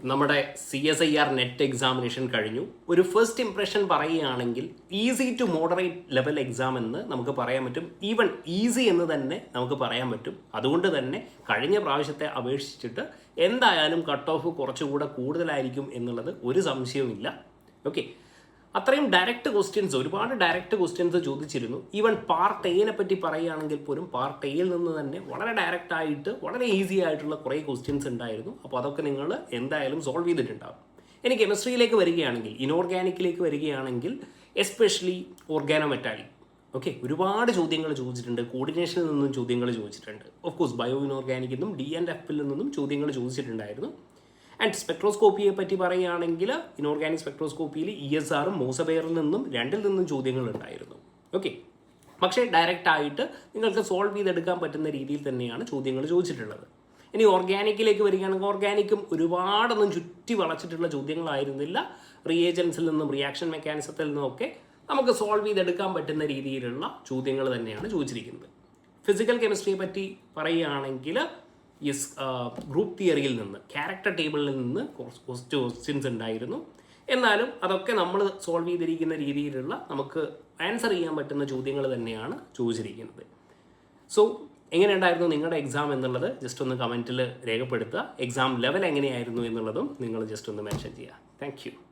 നമ്മുടെ CSIR net examination കഴിഞ്ഞു. ഒരു ഫസ്റ്റ് ഇംപ്രഷൻ പറയുകയാണെങ്കിൽ easy to moderate level exam എന്ന് നമുക്ക് പറയാൻ പറ്റും. ഈവൻ ഈസി എന്ന് തന്നെ നമുക്ക് പറയാൻ പറ്റും. അതുകൊണ്ട് തന്നെ കഴിഞ്ഞ പ്രാവശ്യത്തെ അപേക്ഷിച്ചിട്ട് എന്തായാലും കട്ട് ഓഫ് കുറച്ചുകൂടെ കൂടുതലായിരിക്കും എന്നുള്ളത് ഒരു സംശയവുമില്ല. ഓക്കെ, അത്രയും ഡയറക്റ്റ് ക്വസ്റ്റ്യൻസ്, ഒരുപാട് ഡയറക്റ്റ് ക്വസ്റ്റ്യൻസ് ചോദിച്ചിരുന്നു. ഈവൻ പാർട്ട് എനെ പറ്റി പറയുകയാണെങ്കിൽ പോലും പാർട്ട് എയിൽ നിന്ന് തന്നെ വളരെ ഡയറക്റ്റ് ആയിട്ട് വളരെ ഈസി ആയിട്ടുള്ള കുറേ ക്വസ്റ്റ്യൻസ് ഉണ്ടായിരുന്നു. അപ്പോൾ അതൊക്കെ നിങ്ങൾ എന്തായാലും സോൾവ് ചെയ്തിട്ടുണ്ടാകും. ഇനി കെമിസ്ട്രിയിലേക്ക് വരികയാണെങ്കിൽ, ഇനോർഗാനിക്കിലേക്ക് വരികയാണെങ്കിൽ എസ്പെഷ്യലി ഓർഗാനോമെറ്റാലിക്, ഓക്കെ, ഒരുപാട് ചോദ്യങ്ങൾ ചോദിച്ചിട്ടുണ്ട്. കോർഡിനേഷനിൽ നിന്നും ചോദ്യങ്ങൾ ചോദിച്ചിട്ടുണ്ട്. ഓഫ് കോഴ്സ് ബയോ ഇനോർഗാനിക്കിൽ നിന്നും DNFൽ നിന്നും ചോദ്യങ്ങൾ ചോദിച്ചിട്ടുണ്ടായിരുന്നു. ആൻഡ് സ്പെക്ട്രോസ്കോപ്പിയെ പറ്റി പറയുകയാണെങ്കിൽ ഇനോർഗാനിക് സ്പെക്ട്രോസ്കോപ്പിയിൽ ESRും മോസബെയറിൽ നിന്നും രണ്ടിൽ നിന്നും ചോദ്യങ്ങൾ ഉണ്ടായിരുന്നു. ഓക്കെ, പക്ഷേ ഡയറക്റ്റ് ആയിട്ട് നിങ്ങൾക്ക് സോൾവ് ചെയ്തെടുക്കാൻ പറ്റുന്ന രീതിയിൽ തന്നെയാണ് ചോദ്യങ്ങൾ ചോദിച്ചിട്ടുള്ളത്. ഇനി ഓർഗാനിക്കിലേക്ക് വരികയാണെങ്കിൽ ഓർഗാനിക്കും ഒരുപാടൊന്നും ചുറ്റി വളച്ചിട്ടുള്ള ചോദ്യങ്ങളായിരുന്നില്ല. റിയേജൻസിൽ നിന്നും റിയാക്ഷൻ മെക്കാനിസത്തിൽ നിന്നുമൊക്കെ നമുക്ക് സോൾവ് ചെയ്തെടുക്കാൻ പറ്റുന്ന രീതിയിലുള്ള ചോദ്യങ്ങൾ തന്നെയാണ് ചോദിച്ചിരിക്കുന്നത്. ഫിസിക്കൽ കെമിസ്ട്രിയെ പറ്റി പറയുകയാണെങ്കിൽ ഗ്രൂപ്പ് തിയറിയിൽ നിന്ന്, ക്യാരക്ടർ ടേബിളിൽ നിന്ന് കുറച്ച് ക്വസ്റ്റ്യൻസ് ഉണ്ടായിരുന്നു. എന്നാലും അതൊക്കെ നമ്മൾ സോൾവ് ചെയ്തിരിക്കുന്ന രീതിയിലുള്ള നമുക്ക് ആൻസർ ചെയ്യാൻ പറ്റുന്ന ചോദ്യങ്ങൾ തന്നെയാണ് ചോദിച്ചിരിക്കുന്നത്. സോ എങ്ങനെയുണ്ടായിരുന്നു നിങ്ങളുടെ എക്സാം എന്നുള്ളത് ജസ്റ്റ് ഒന്ന് കമൻറ്റിൽ രേഖപ്പെടുത്തുക. എക്സാം ലെവൽ എങ്ങനെയായിരുന്നു എന്നുള്ളതും നിങ്ങൾ ജസ്റ്റ് ഒന്ന് മെൻഷൻ ചെയ്യുക. Thank you.